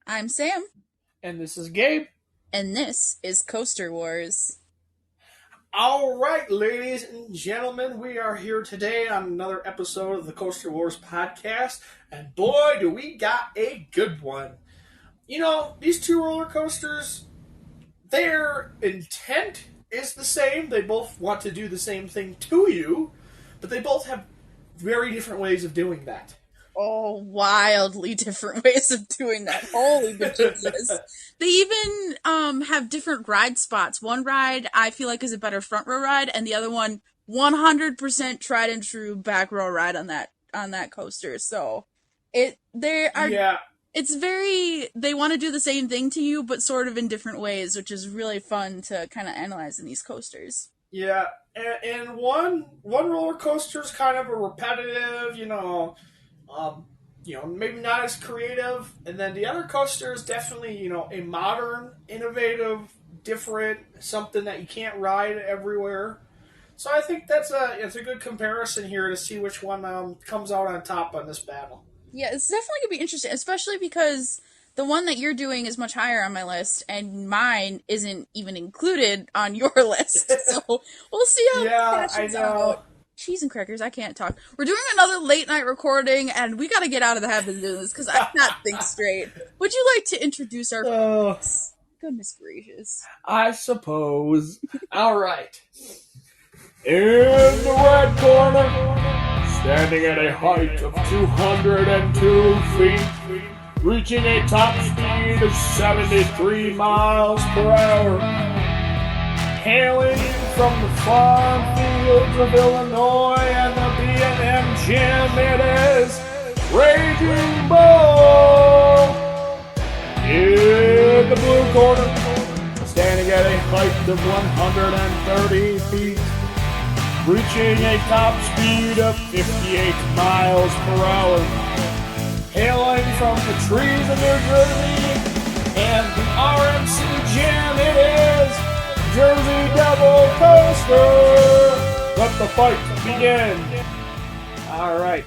I'm Sam, And this is Gabe. and this is Coaster Wars. All right, ladies and gentlemen, we are here today on another episode of the Coaster Wars podcast. And boy, do we got a good one. You know, these two roller coasters, their intent is the same. They both want to do the same thing to you, but they both have very different ways of doing that. Oh, wildly different ways of doing that. Holy bejesus. They even have different ride spots. One ride I feel like is a better front row ride, and the other one 100% tried and true back row ride on that coaster. So Yeah, it's very, they want to do the same thing to you, but sort of in different ways, which is really fun to kind of analyze in these coasters. yeah. And one roller coaster is kind of a repetitive, maybe not as creative. And then the other coaster is definitely, a modern, innovative, different, something that you can't ride everywhere. So I think it's a good comparison here to see which one comes out on top on this battle. Yeah, it's definitely gonna be interesting, especially because the one that you're doing is much higher on my list, and mine isn't even included on your list. So we'll see how this Yeah, I passions know. out. Cheese and crackers, I can't talk. We're doing another late night recording, and we gotta get out of the habit of doing this because I cannot think straight. Would you like to introduce our Oh, friends? Goodness gracious. I suppose. All right. In the red corner, standing at a height of 202 feet, reaching a top speed of 73 miles per hour, hailing from the farm fields of Illinois and the B&M Gym, it is Raging Bull. In the blue corner, standing at a height of 130 feet, reaching a top speed of 58 miles per hour, hailing from the trees of New Jersey and the RMC Gym, it is Jersey Devil Coaster. Let the fight begin. All right,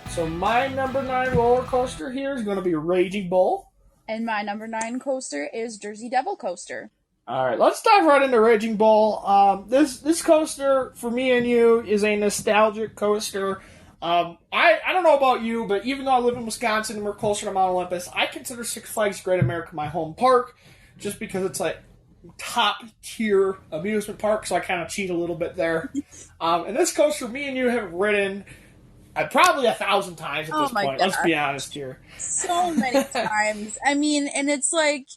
so my number 9 roller coaster here is going to be Raging Bull. And my number 9 coaster is Jersey Devil Coaster. All right, let's dive right into Raging Bull. This coaster for me and you is a nostalgic coaster. I don't know about you, but even though I live in Wisconsin and we're closer to Mount Olympus, I consider Six Flags Great America my home park, just because it's like top tier amusement park. So I kind of cheat a little bit there. And this coaster, me and you have ridden probably 1,000 times at this point. God. Let's be honest here. So many times. I mean, and it's like,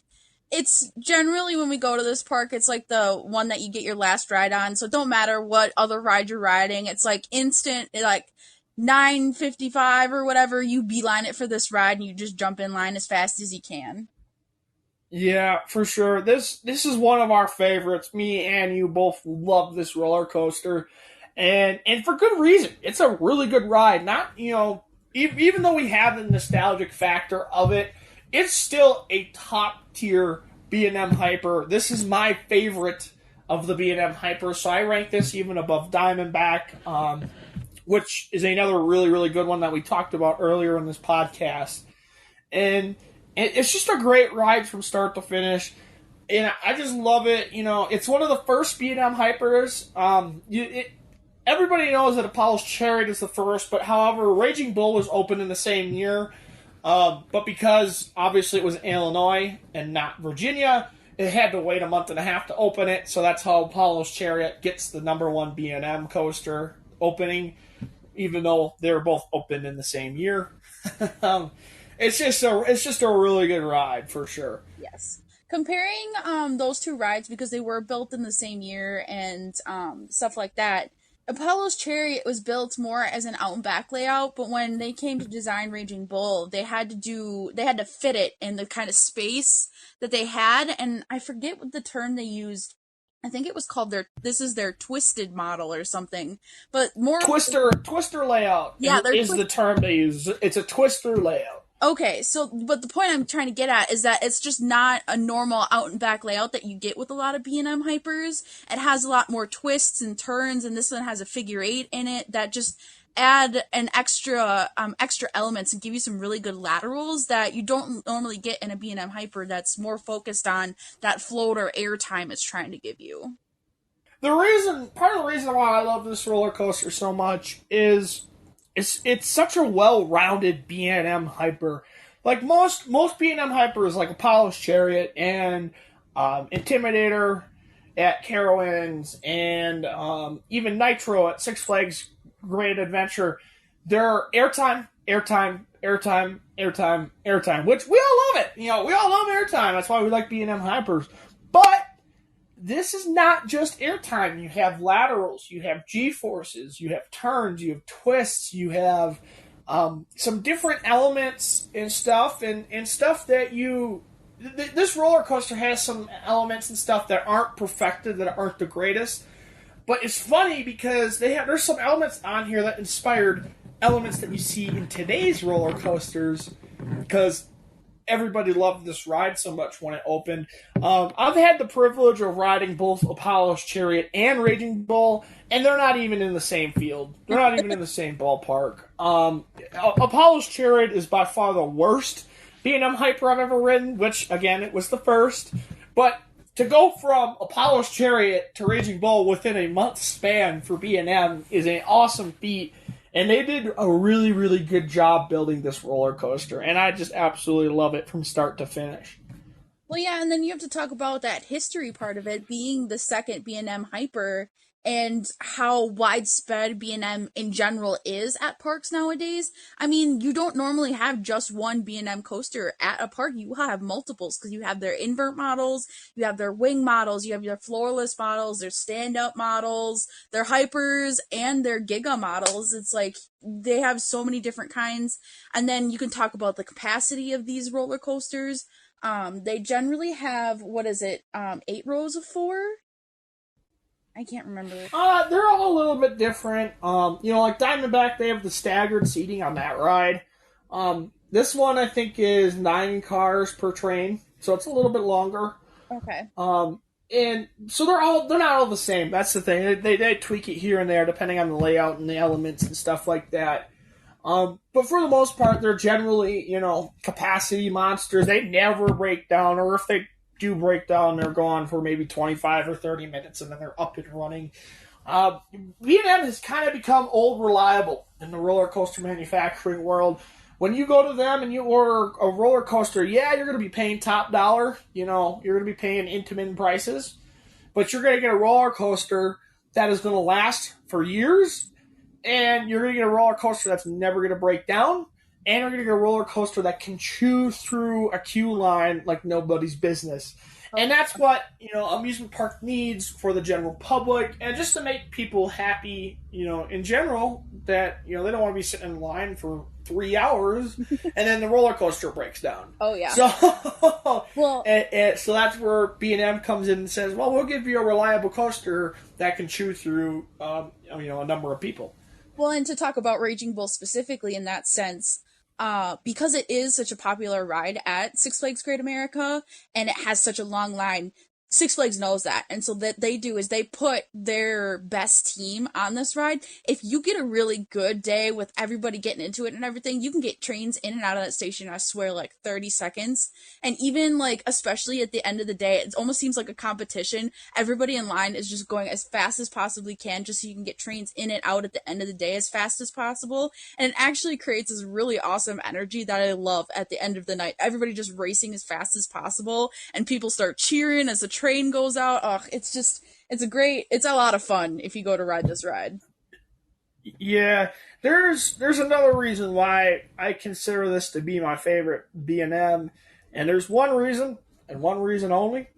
it's generally when we go to this park, it's like the one that you get your last ride on. So it don't matter what other ride you're riding. It's like instant, like 9:55 or whatever. You beeline it for this ride and you just jump in line as fast as you can. Yeah, for sure. This is one of our favorites. Me and you both love this roller coaster, and for good reason. It's a really good ride. Not even though we have the nostalgic factor of it, it's still a top tier B&M hyper. This is my favorite of the B&M hyper, so I rank this even above Diamondback, which is another really really good one that we talked about earlier in this podcast. And it's just a great ride from start to finish. And I just love it. It's one of the first B&M hypers. Everybody knows that Apollo's Chariot is the first, but however, Raging Bull was opened in the same year. But because obviously it was Illinois and not Virginia, it had to wait a month and a half to open it. So that's how Apollo's Chariot gets the number 1 B&M coaster opening, even though they were both opened in the same year. It's just a really good ride for sure. Yes. Comparing those two rides, because they were built in the same year and stuff like that, Apollo's Chariot was built more as an out and back layout, but when they came to design Raging Bull, they had to fit it in the kind of space that they had, and I forget what the term they used. I think it was called this is their twisted model or something, but more Twister layout. Yeah, is the term they use. It's a twister layout. Okay, so, but the point I'm trying to get at is that it's just not a normal out and back layout that you get with a lot of B&M hypers. It has a lot more twists and turns, and this one has a figure 8 in it that just add an extra elements and give you some really good laterals that you don't normally get in a B&M Hyper that's more focused on that floater airtime it's trying to give you. Part of the reason why I love this roller coaster so much is it's such a well-rounded B&M hyper. Like most B&M hypers, like Apollo's Chariot and Intimidator at Carowinds and even Nitro at Six Flags Great Adventure, they're airtime, airtime, airtime, airtime, airtime, which we all love it. You know, we all love airtime. That's why we like B&M hypers. But this is not just airtime. You have laterals, you have G-forces, you have turns, you have twists, you have some different elements and stuff, and stuff that you. This roller coaster has some elements and stuff that aren't perfected, that aren't the greatest. But it's funny because there's some elements on here that inspired elements that you see in today's roller coasters, because everybody loved this ride so much when it opened. I've had the privilege of riding both Apollo's Chariot and Raging Bull, and they're not even in the same field. They're not even in the same ballpark. Apollo's Chariot is by far the worst B&M Hyper I've ever ridden, which, again, it was the first. But to go from Apollo's Chariot to Raging Bull within a month span for B&M is an awesome feat. And they did a really, really good job building this roller coaster. And I just absolutely love it from start to finish. Well, yeah, and then you have to talk about that history part of it being the second B&M Hyper and how widespread B&M in general is at parks nowadays. I mean, you don't normally have just one B&M coaster at a park. You have multiples because you have their invert models, you have their wing models, you have your floorless models, their stand-up models, their hypers, and their giga models. It's like they have so many different kinds. And then you can talk about the capacity of these roller coasters. They generally have, what is it, 8 rows of 4? I can't remember. They're all a little bit different. Like Diamondback, they have the staggered seating on that ride. This one, I think, is 9 cars per train, so it's a little bit longer. Okay. And so they're not all the same. That's the thing. They tweak it here and there depending on the layout and the elements and stuff like that. But for the most part, they're generally, capacity monsters. They never break down, or if they do break down, they're gone for maybe 25 or 30 minutes, and then they're up and running. B&M has kind of become old reliable in the roller coaster manufacturing world. When you go to them and you order a roller coaster, yeah, you're going to be paying top dollar. You're going to be paying Intamin prices. But you're going to get a roller coaster that is going to last for years, and you're going to get a roller coaster that's never going to break down, and you're going to get a roller coaster that can chew through a queue line like nobody's business. And that's what, amusement park needs for the general public, and just to make people happy, in general, that, they don't want to be sitting in line for 3 hours and then the roller coaster breaks down. Oh, yeah. So, well, so that's where B&M comes in and says, well, we'll give you a reliable coaster that can chew through, a number of people. Well, and to talk about Raging Bull specifically in that sense, because it is such a popular ride at Six Flags Great America, and it has such a long line, Six Flags knows that. And so what they do is they put their best team on this ride. If you get a really good day with everybody getting into it and everything, you can get trains in and out of that station, I swear, like 30 seconds. And even especially at the end of the day, it almost seems like a competition. Everybody in line is just going as fast as possibly can just so you can get trains in and out at the end of the day as fast as possible. And it actually creates this really awesome energy that I love at the end of the night. Everybody just racing as fast as possible, and people start cheering as the train goes out. Oh, it's a lot of fun if you go to ride this ride. Yeah, there's another reason why I consider this to be my favorite B&M, and there's one reason, and one reason only.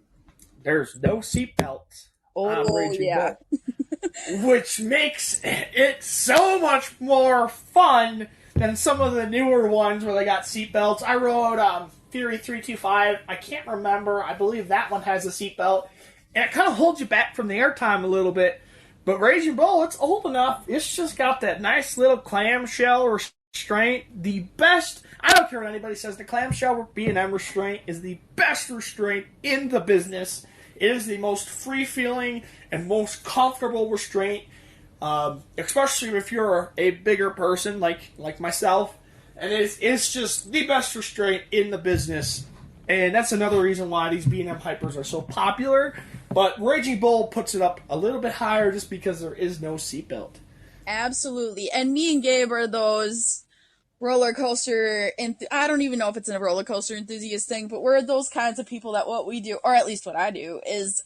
There's no seatbelts on Raging Bull, which makes it so much more fun than some of the newer ones where they got seatbelts. I rode Fury 325. I can't remember. I believe that one has a seatbelt. And it kind of holds you back from the airtime a little bit. But Raging Bull, it's old enough. It's just got that nice little clamshell restraint. The best, I don't care what anybody says, the clamshell B&M restraint is the best restraint in the business. It is the most free-feeling and most comfortable restraint especially if you're a bigger person like myself. And it's just the best restraint in the business. And that's another reason why these B&M Hypers are so popular. But Raging Bull puts it up a little bit higher just because there is no seatbelt. Absolutely. And me and Gabe are those roller coaster I don't even know if it's a roller coaster enthusiast thing, but we're those kinds of people that what we do, or at least what I do, is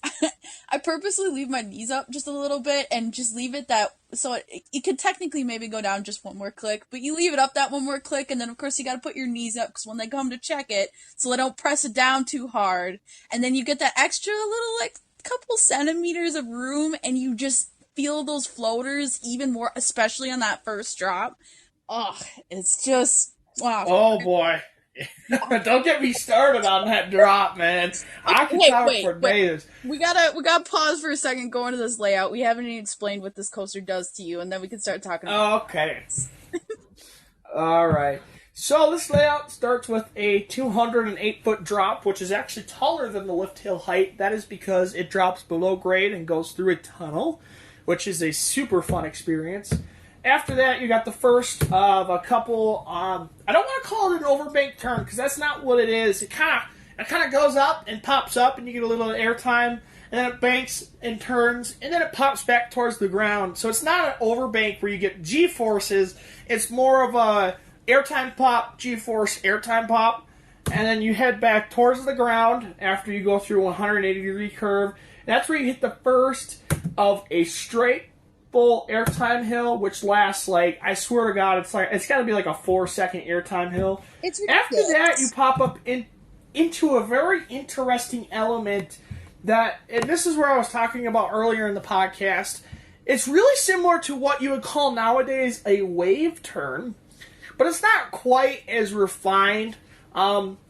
I purposely leave my knees up just a little bit and just leave it that so it could technically maybe go down just one more click, but you leave it up that one more click, and then of course you got to put your knees up because when they come to check it, so they don't press it down too hard, and then you get that extra little like couple centimeters of room, and you just feel those floaters even more, especially on that first drop. Oh, it's just wow. Oh boy. Don't get me started on that drop, man. I could talk for Wait. days. We gotta pause for a second, go into this layout. We haven't even explained what this coaster does to you, and then we can start talking about Okay. All right. So this layout starts with a 208-foot drop, which is actually taller than the lift hill height. That is because it drops below grade and goes through a tunnel, which is a super fun experience. After that, you got the first of a couple. I don't want to call it an overbank turn because that's not what it is. It kind of goes up and pops up, and you get a little airtime, and then it banks and turns, and then it pops back towards the ground. So it's not an overbank where you get G-forces. It's more of a airtime pop, G-force, airtime pop, and then you head back towards the ground after you go through a 180-degree curve. That's where you hit the first of a straight full airtime hill, which lasts like, I swear to God, it's got to be like a 4-second airtime hill. it's ridiculous. After that, you pop up into a very interesting element that, and this is where I was talking about earlier in the podcast. It's really similar to what you would call nowadays a wave turn, but it's not quite as refined.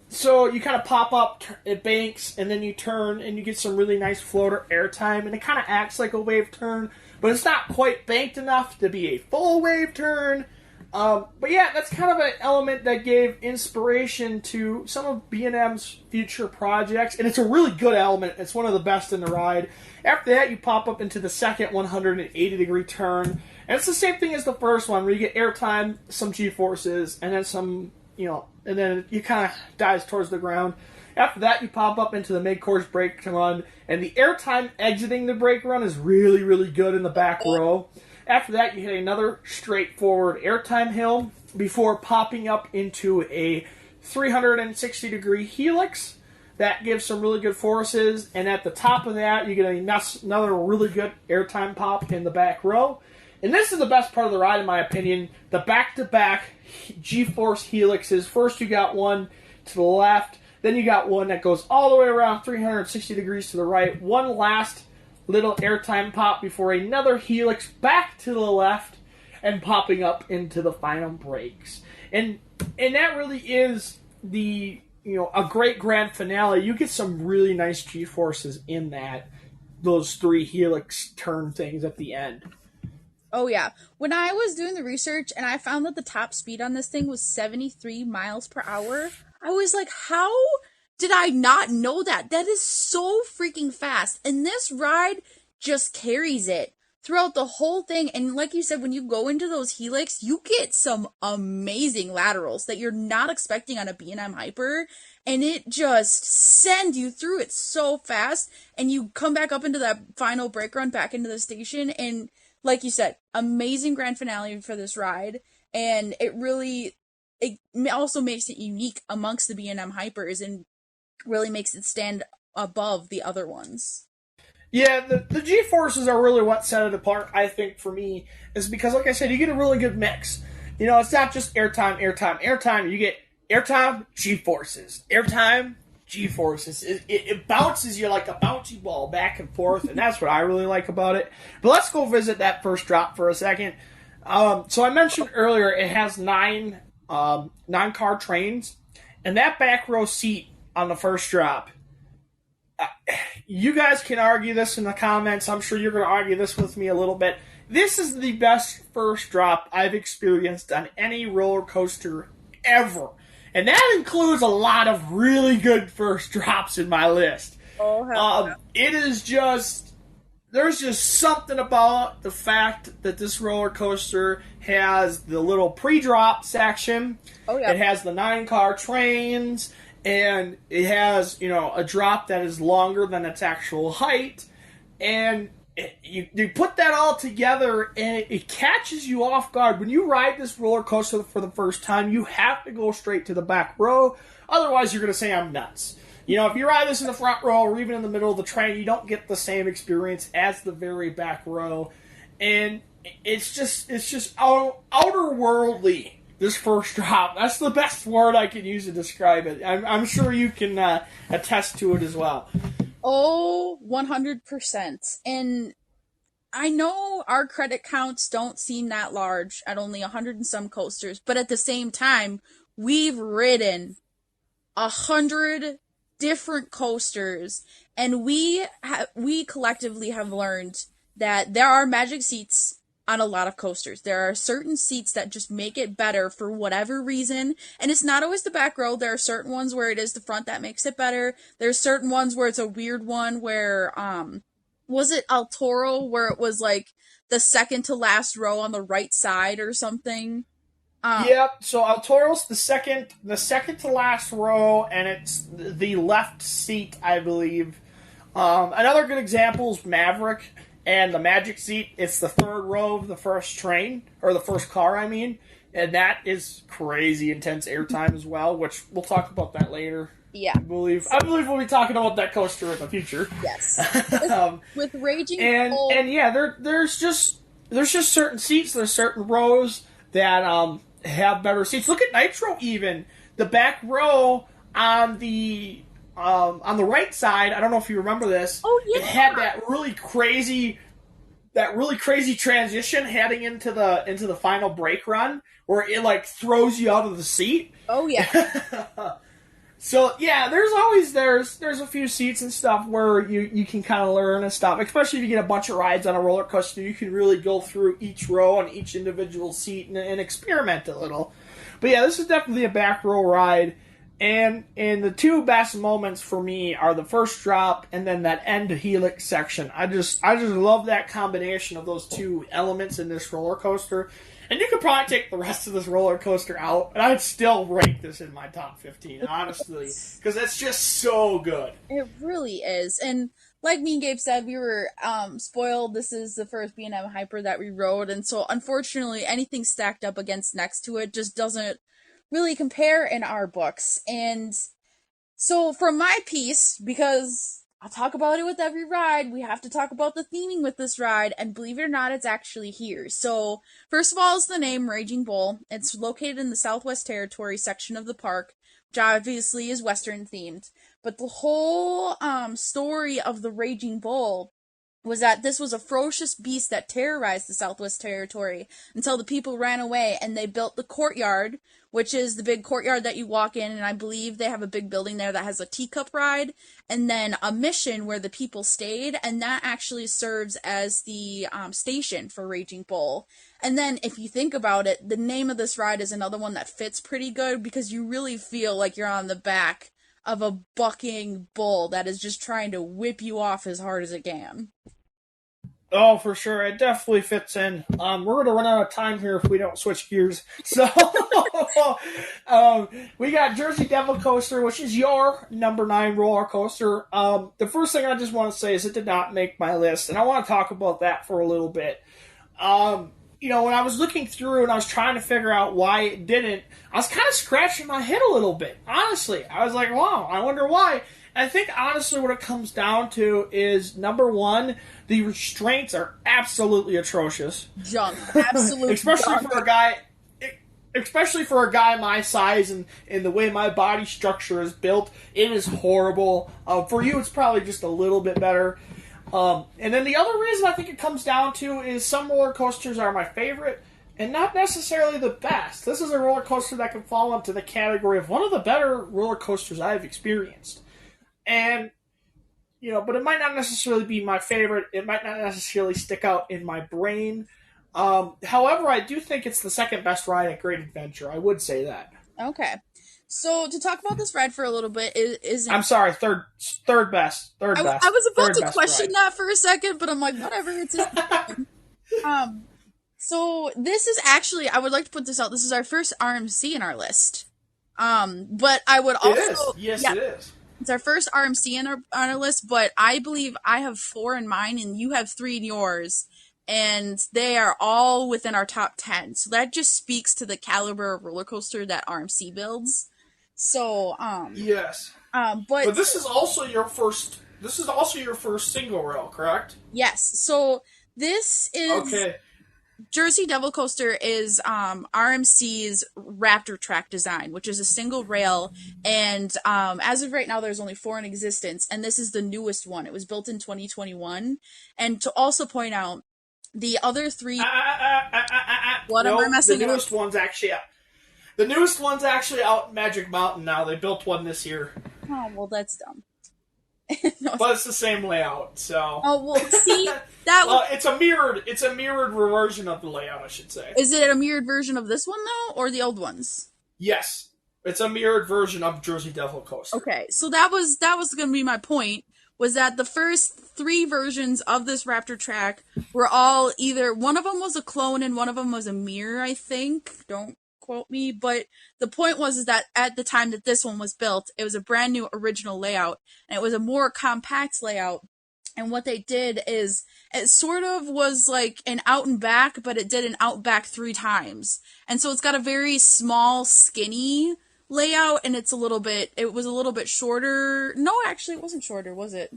So you kind of pop up, it banks, and then you turn, and you get some really nice floater airtime, and it kind of acts like a wave turn, but it's not quite banked enough to be a full wave turn. But yeah, that's kind of an element that gave inspiration to some of B&M's future projects, and it's a really good element. It's one of the best in the ride. After that, you pop up into the second 180-degree turn, and it's the same thing as the first one, where you get airtime, some G-forces, and then some, and then you kind of dives towards the ground. After that, you pop up into the mid-course brake run, and the airtime exiting the brake run is really, really good in the back row. After that, you hit another straightforward airtime hill before popping up into a 360-degree helix. That gives some really good forces, and at the top of that, you get another really good airtime pop in the back row. And this is the best part of the ride, in my opinion, the back-to-back G-force helixes. First, you got one to the left, then you got one that goes all the way around 360 degrees to the right. One last little airtime pop before another helix back to the left and popping up into the final brakes. And that really is the a great grand finale. You get some really nice G-forces in those three helix turn things at the end. Oh yeah. When I was doing the research and I found that the top speed on this thing was 73 miles per hour, I was like, how did I not know that? That is so freaking fast. And this ride just carries it throughout the whole thing. And like you said, when you go into those helix, you get some amazing laterals that you're not expecting on a B&M Hyper. And it just sends you through it so fast. And you come back up into that final brake run back into the station. And like you said, amazing grand finale for this ride. And it also makes it unique amongst the B&M Hypers and really makes it stand above the other ones. Yeah, the G-forces are really what set it apart, I think, for me, is because, like I said, you get a really good mix. It's not just airtime. You get airtime, G-forces. Airtime, G-forces. It bounces you like a bouncy ball back and forth, and that's what I really like about it. But let's go visit that first drop for a second. So I mentioned earlier it has nine car trains, and that back row seat on the first drop, you guys can argue this in the comments. I'm sure you're going to argue this with me a little bit. This is the best first drop I've experienced on any roller coaster ever. And that includes a lot of really good first drops in my list. Oh, hell yeah. It is just there's just something about the fact that this roller coaster has the little pre-drop section. Oh yeah. It has the 9-car trains, and it has, a drop that is longer than its actual height. And you put that all together, and it catches you off guard. When you ride this roller coaster for the first time, you have to go straight to the back row. Otherwise, you're going to say I'm nuts. If you ride this in the front row or even in the middle of the train, you don't get the same experience as the very back row. And it's just outer worldly, this first drop. That's the best word I can use to describe it. I'm sure you can attest to it as well. Oh, 100%. And I know our credit counts don't seem that large at only 100 and some coasters, but at the same time, we've ridden 100 different coasters, and we collectively have learned that there are magic seats on a lot of coasters. There are certain seats that just make it better for whatever reason, and it's not always the back row. There are certain ones where it is the front that makes it better. There's certain ones where it's a weird one where was it El Toro where it was like the second to last row on the right side or something? Yep. So El Toro's the second to last row, and it's the left seat, I believe. Another good example is Maverick and the Magic seat. It's the third row of the first train, or the first car, I mean, and that is crazy intense airtime as well, which we'll talk about that later. Yeah. I believe we'll be talking about that coaster in the future. Yes. um, With Raging and Bull. and yeah, there's just certain seats, there's certain rows that have better seats. Look at Nitro even. The back row on the right side, I don't know if you remember this. Oh yeah. It had that really crazy transition heading into the final brake run where it like throws you out of the seat. Oh yeah. So yeah, there's a few seats and stuff where you can kind of learn and stuff. Especially if you get a bunch of rides on a roller coaster, you can really go through each row and each individual seat and experiment a little. But yeah, this is definitely a back row ride. And the two best moments for me are the first drop and then that end helix section. I just love that combination of those two elements in this roller coaster. And you could probably take the rest of this roller coaster out, and I'd still rank this in my top 15, honestly, because it's just so good. It really is. And like me and Gabe said, we were spoiled. This is the first B&M Hyper that we rode, and so unfortunately anything stacked up against next to it just doesn't really compare in our books. And so for my piece, because I'll talk about it with every ride, we have to talk about the theming with this ride, and believe it or not, it's actually here. So, first of all is the name Raging Bull. It's located in the Southwest Territory section of the park, which obviously is Western themed. But the whole story of the Raging Bull was that this was a ferocious beast that terrorized the Southwest Territory until the people ran away, and they built the courtyard, which is the big courtyard that you walk in, and I believe they have a big building there that has a teacup ride, and then a mission where the people stayed, and that actually serves as the station for Raging Bull. And then, if you think about it, the name of this ride is another one that fits pretty good, because you really feel like you're on the back of a bucking bull that is just trying to whip you off as hard as it can. Oh, for sure. It definitely fits in. We're going to run out of time here if we don't switch gears. So, we got Jersey Devil Coaster, which is your number 9 roller coaster. The first thing I just want to say is it did not make my list, and I want to talk about that for a little bit. When I was looking through and I was trying to figure out why it didn't, I was kind of scratching my head a little bit. Honestly, I was like, wow, I wonder why. I think honestly what it comes down to is, number one, the restraints are absolutely atrocious. Junk. Absolute especially junk. Especially for a guy my size and the way my body structure is built, it is horrible. For you, it's probably just a little bit better. And then the other reason I think it comes down to is some roller coasters are my favorite and not necessarily the best. This is a roller coaster that can fall into the category of one of the better roller coasters I've experienced. And, but it might not necessarily be my favorite. It might not necessarily stick out in my brain. However, I do think it's the second best ride at Great Adventure. I would say that. Okay. So to talk about this ride for a little bit isn't. I'm sorry, third best, I, I was about third to best question ride. that for a second, but I'm like, whatever, it's his opinion. Um, so this is actually, I would like to put this out. This is our first RMC in our list. But I would It also, is. Yes, yeah, it is. it's our first RMC in our list. But I believe I have four in mine, and you have three in yours, and they are all within our top 10. So that just speaks to the caliber of roller coaster that RMC builds. So, Yes. but But this is also your first. This is also your first single rail, correct? yes, so this is Okay. Jersey Devil Coaster is RMC's Raptor track design, which is a single rail, and as of right now, there's only four in existence, and this is the newest one. It was built in 2021, and to also point out, the other three. What am I Nope. The messing up? newest one's actually out. The newest one's actually out in Magic Mountain now. They built one this year, Oh well, that's dumb. No. but it's the same layout. So, Oh well, see that was. well, it's a mirrored. It's a mirrored version of the layout, I should say. Is it a mirrored version of this one though, or the old ones? Yes, it's a mirrored version of Jersey Devil Coaster. Okay, so that was going to be my point, was that the first three versions of this Raptor track were all either one of them was a clone and one of them was a mirror, I think. Don't quote me, but the point was is that at the time that this one was built, it was a brand new original layout and it was a more compact layout. And what they did is it sort of was like an out and back, but it did an out back three times. And so it's got a very small, skinny layout, and it was a little bit shorter. No, actually, it wasn't shorter, was it?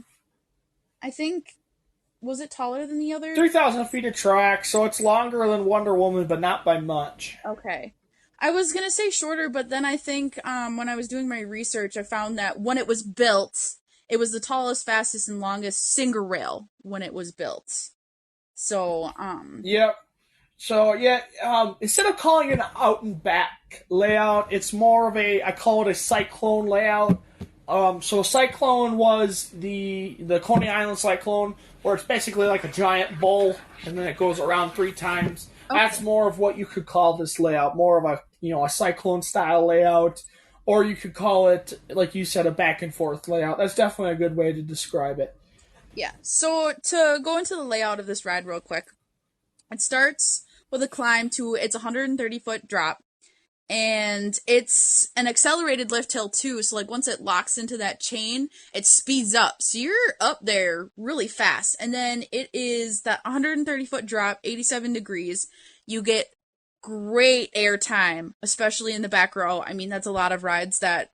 I think, was it taller than the other? 3,000 feet of track, so it's longer than Wonder Woman, but not by much. Okay. I was gonna say shorter, but then I think when I was doing my research, I found that when it was built, it was the tallest, fastest, and longest single rail when it was built. So, Yep. So yeah, instead of calling it an out and back layout, it's more of a I call it a cyclone layout. So Cyclone was the Coney Island Cyclone, where it's basically like a giant bowl, and then it goes around three times. That's okay. more of what you could call this layout, more of a a Cyclone style layout, or you could call it like you said a back and forth layout. That's definitely a good way to describe it. Yeah. So to go into the layout of this ride real quick, it starts with a climb to its 130-foot drop, and it's an accelerated lift hill too. So like once it locks into that chain, it speeds up. So you're up there really fast. And then it is that 130-foot drop, 87 degrees. You get great airtime, especially in the back row. I mean, that's a lot of rides that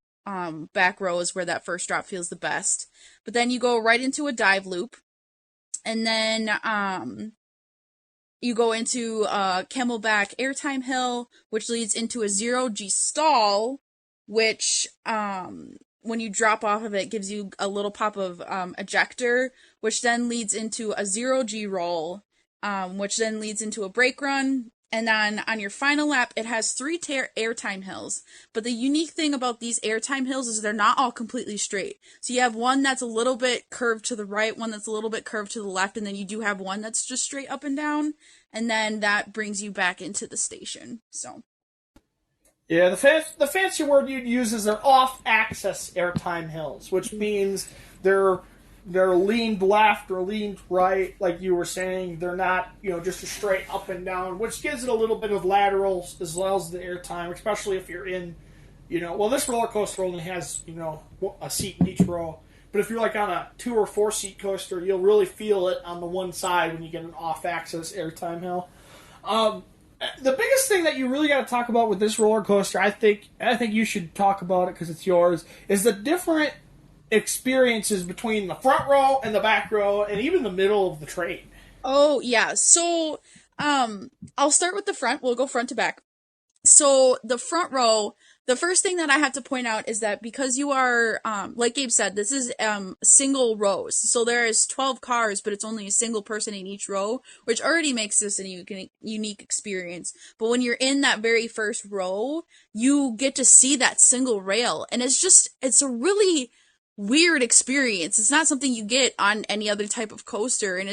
back row is where that first drop feels the best. But then you go right into a dive loop, and then you go into Camelback Airtime Hill, which leads into a zero G stall, which when you drop off of it gives you a little pop of ejector, which then leads into a zero G roll, which then leads into a brake run. And then on your final lap, it has three airtime hills. But the unique thing about these airtime hills is they're not all completely straight. So you have one that's a little bit curved to the right, one that's a little bit curved to the left, and then you do have one that's just straight up and down. And then that brings you back into the station. So, Yeah, the fancy word you'd use is they're off-axis airtime hills, which means they're they're leaned left or leaned right, like you were saying. They're not just a straight up and down, which gives it a little bit of lateral as well as the airtime, especially if you're in well, this roller coaster only has a seat in each row. But if you're like on a 2 or 4 seat coaster, you'll really feel it on the one side when you get an off-axis airtime hill. The biggest thing that you really got to talk about with this roller coaster, I think you should talk about it because it's yours, is the different experiences between the front row and the back row, and even the middle of the train. oh yeah. So, I'll start with the front. We'll go front to back. So the front row, the first thing that I have to point out is that because you are, like Gabe said, this is single rows. So there is 12 cars, but it's only a single person in each row, which already makes this a unique experience. But when you're in that very first row, you get to see that single rail, and it's a really weird experience. It's not something you get on any other type of coaster, and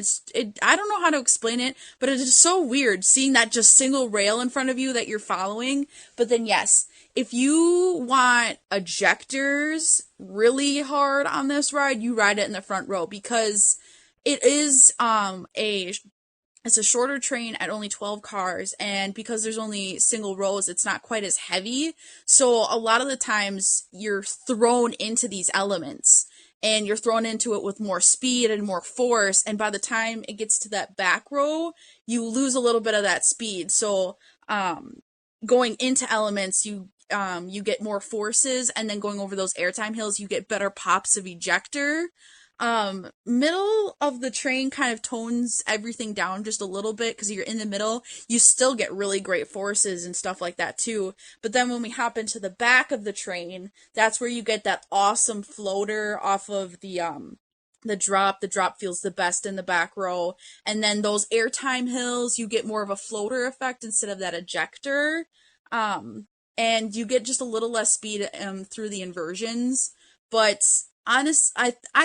I don't know how to explain it, but it is so weird seeing that just single rail in front of you that you're following. But then yes, if you want ejectors really hard on this ride, you ride it in the front row because it is a it's a shorter train at only 12 cars, and because there's only single rows, it's not quite as heavy. So a lot of the times you're thrown into these elements and you're thrown into it with more speed and more force. And by the time it gets to that back row, you lose a little bit of that speed. So, going into elements, you get more forces, and then going over those airtime hills, you get better pops of ejector. Middle of the train kind of tones everything down just a little bit because you're in the middle. You still get really great forces and stuff like that too. But then when we hop into the back of the train, that's where you get that awesome floater off of the drop. The drop feels the best in the back row. And then those airtime hills, you get more of a floater effect instead of that ejector. And you get just a little less speed through the inversions. But I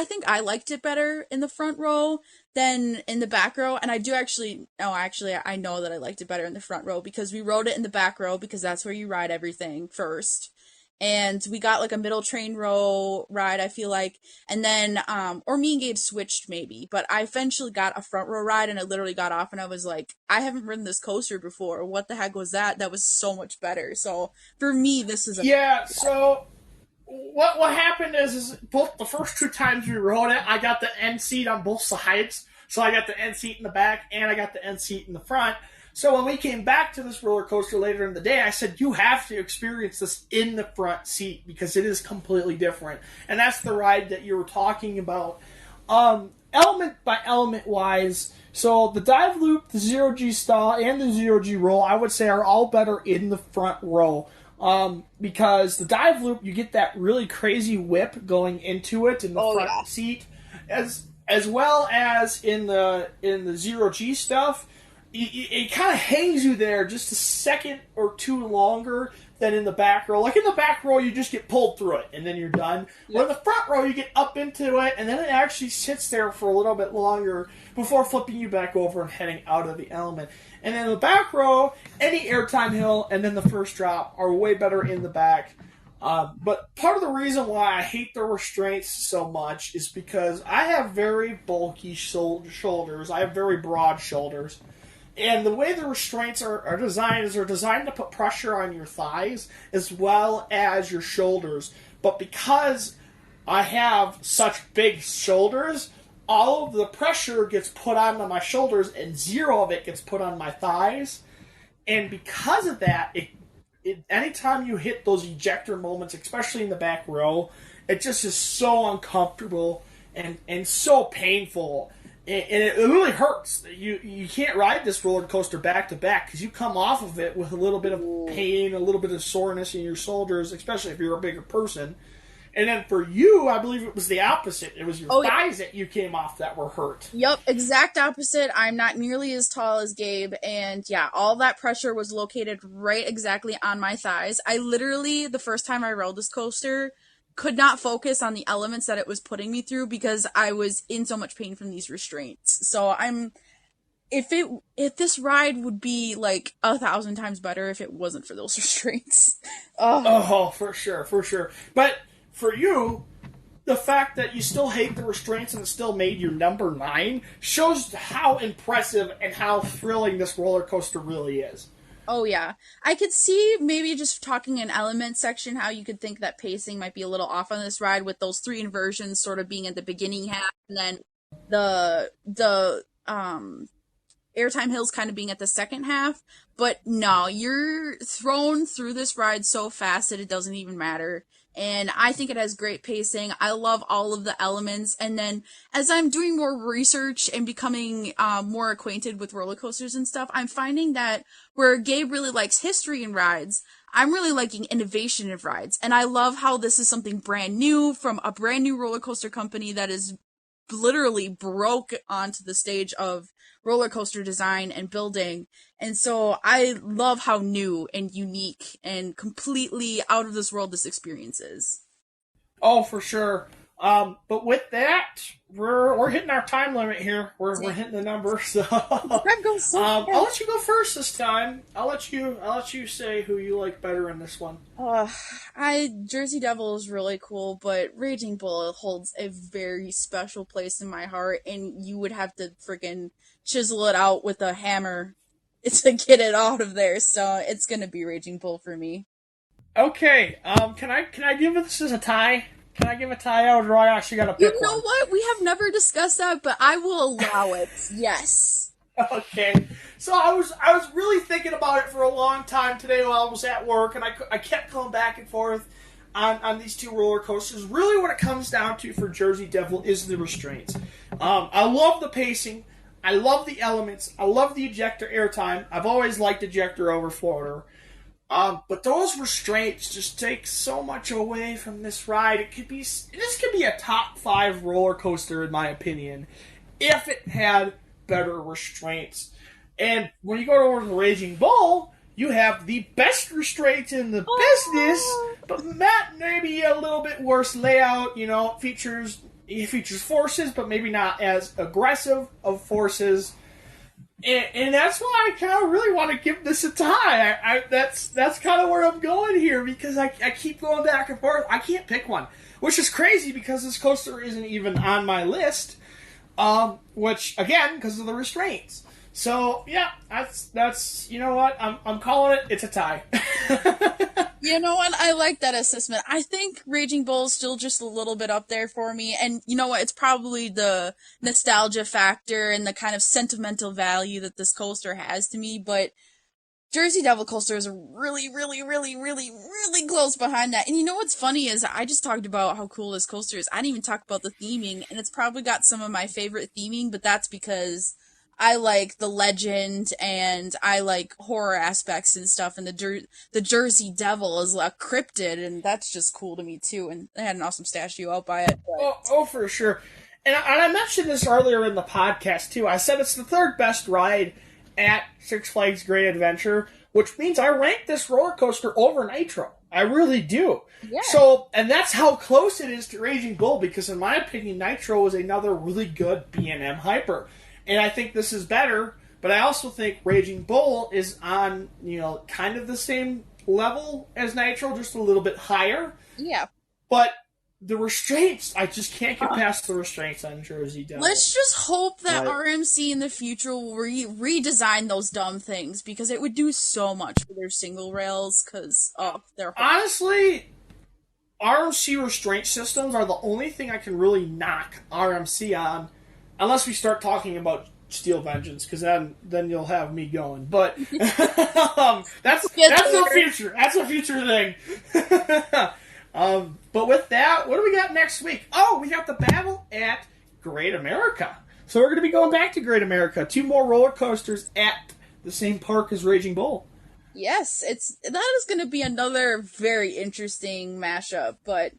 think I liked it better in the front row than in the back row. And I do actually, no, actually, I know that I liked it better in the front row because we rode it in the back row because that's where you ride everything first. And we got like a middle train row ride, I feel like. And then, or me and Gabe switched maybe, but I eventually got a front row ride and I literally got off and I was like, I haven't ridden this coaster before. What the heck was that? That was so much better. So for me, this is a, Yeah, so what happened is both the first two times we rode it, I got the end seat on both sides. So I got the end seat in the back and I got the end seat in the front. So when we came back to this roller coaster later in the day, I said, you have to experience this in the front seat because it is completely different. And that's the ride that you were talking about. Element by element wise, so the dive loop, the zero G stall, and the zero G roll, I would say are all better in the front row. Because the dive loop, you get that really crazy whip going into it in the front yeah. seat, as well as in the zero G stuff. It kind of hangs you there just a second or two longer than in the back row. Like in the back row, you just get pulled through it and then you're done. Yep. Where in the front row, you get up into it and then it actually sits there for a little bit longer before flipping you back over and heading out of the element. And then in the back row, any airtime hill and then the first drop are way better in the back. But part of the reason why I hate the restraints so much is because I have very bulky shoulders. I have very broad shoulders. And the way the restraints are designed is they're designed to put pressure on your thighs as well as your shoulders. But because I have such big shoulders, all of the pressure gets put onto my shoulders and zero of it gets put on my thighs. And because of that, anytime you hit those ejector moments, especially in the back row, it just is so uncomfortable and so painful. And it really hurts. You can't ride this roller coaster back to back because you come off of it with a little bit of pain, a little bit of soreness in your shoulders, especially if you're a bigger person. And then for you, I believe it was the opposite. It was your thighs that you came off that were hurt. Yep, exact opposite. I'm not nearly as tall as Gabe, and yeah, all that pressure was located right exactly on my thighs. I literally, the first time I rode this coaster, could not focus on the elements that it was putting me through because I was in so much pain from these restraints. So if this ride would be like 1,000 times better if it wasn't for those restraints. Oh, for sure, for sure. But for you, the fact that you still hate the restraints and it still made you number 9 shows how impressive and how thrilling this roller coaster really is. Oh yeah. I could see maybe just talking in element section how you could think that pacing might be a little off on this ride with those 3 inversions sort of being at the beginning half and then the airtime hills kind of being at the second half. But no, you're thrown through this ride so fast that it doesn't even matter. And I think it has great pacing. I love all of the elements. And then as I'm doing more research and becoming more acquainted with roller coasters and stuff, I'm finding that where Gabe really likes history in rides, I'm really liking innovation in rides. And I love how this is something brand new from a brand new roller coaster company that is literally broke onto the stage of roller coaster design and building. And so I love how new and unique and completely out of this world this experience is. Oh, for sure. But with that, we're hitting our time limit here. We're Same. hitting the number, so Time goes so I'll fast. let you go first this time. I'll let you say who you like better in this one. Uh, I Jersey Devil is really cool, but Raging Bull holds a very special place in my heart, and you would have to freaking chisel it out with a hammer to get it out of there. So it's gonna be Raging Bull for me. Okay. Can I give this as a tie? Can I give a tie out, or do I actually got to You pick know one? what? We have never discussed that, but I will allow it. Yes. Okay. So I was really thinking about it for a long time today while I was at work, and I kept going back and forth on these two roller coasters. Really, what it comes down to for Jersey Devil is the restraints. I love the pacing. I love the elements. I love the ejector airtime. I've always liked ejector over floater. But those restraints just take so much away from this ride. This could be a top five roller coaster in my opinion, if it had better restraints. And when you go over to the Raging Bull, you have the best restraints in the business, Oh. but maybe a little bit worse layout. It features forces, but maybe not as aggressive of forces. And that's why I kind of really want to give this a tie. That's kind of where I'm going here because I keep going back and forth. I can't pick one, which is crazy because this coaster isn't even on my list. Which again because of the restraints. So yeah, that's you know what I'm calling it. It's a tie. You know what? I like that assessment. I think Raging Bull is still just a little bit up there for me. And you know what? It's probably the nostalgia factor and the kind of sentimental value that this coaster has to me. But Jersey Devil Coaster is really, really, really, really, really close behind that. And you know what's funny is I just talked about how cool this coaster is. I didn't even talk about the theming, and it's probably got some of my favorite theming, but that's because I like the legend and I like horror aspects and stuff. And the Jersey Devil is a cryptid, and that's just cool to me too. And they had an awesome statue out by it. But Oh, for sure. And I mentioned this earlier in the podcast too. I said it's the third best ride at Six Flags Great Adventure, which means I rank this roller coaster over Nitro. I really do. yeah, So, and that's how close it is to Raging Bull because, in my opinion, Nitro is another really good B&M hyper, and I think this is better. But I also think Raging Bull is on kind of the same level as Nitro, just a little bit higher. yeah. But the restraints, I just can't get Uh, past the restraints on Jersey Devil. Let's just hope that Like, RMC in the future will redesign those dumb things because it would do so much for their single rails. Because they're honestly, RMC restraint systems are the only thing I can really knock RMC on, unless we start talking about Steel Vengeance, because then you'll have me going. But get that's the there. future. That's a future thing. But with that, what do we got next week? Oh, we got the battle at Great America. So we're going to be going back to Great America. Two more roller coasters at the same park as Raging Bull. Yes, that is going to be another very interesting mashup. But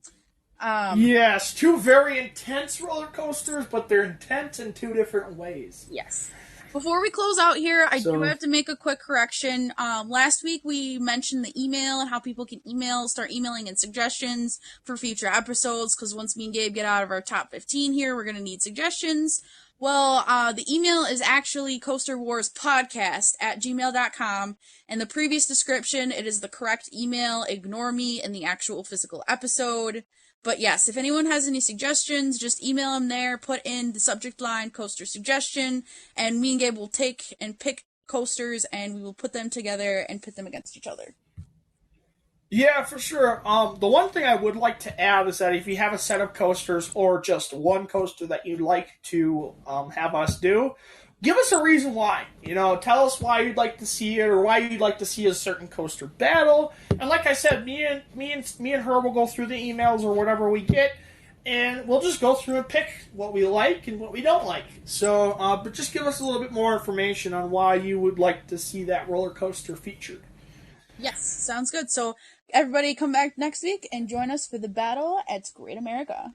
um, Yes, two very intense roller coasters, but they're intense in two different ways. yes. Before we close out here, I do So, have to make a quick correction. Last week we mentioned the email and how people can start emailing in suggestions for future episodes. Because once me and Gabe get out of our top 15 here, we're gonna need suggestions. Well, the email is actually coasterwarspodcast@gmail.com. And the previous description, it is the correct email. Ignore me in the actual physical episode. But yes, if anyone has any suggestions, just email them there, put in the subject line coaster suggestion, and me and Gabe will take and pick coasters and we will put them together and pit them against each other. yeah, for sure. The one thing I would like to add is that if you have a set of coasters or just one coaster that you'd like to have us do, give us a reason why. Tell us why you'd like to see it or why you'd like to see a certain coaster battle. And like I said, me and her will go through the emails or whatever we get, and we'll just go through and pick what we like and what we don't like. So, but just give us a little bit more information on why you would like to see that roller coaster featured. Yes, sounds good. So everybody come back next week and join us for the battle at Great America.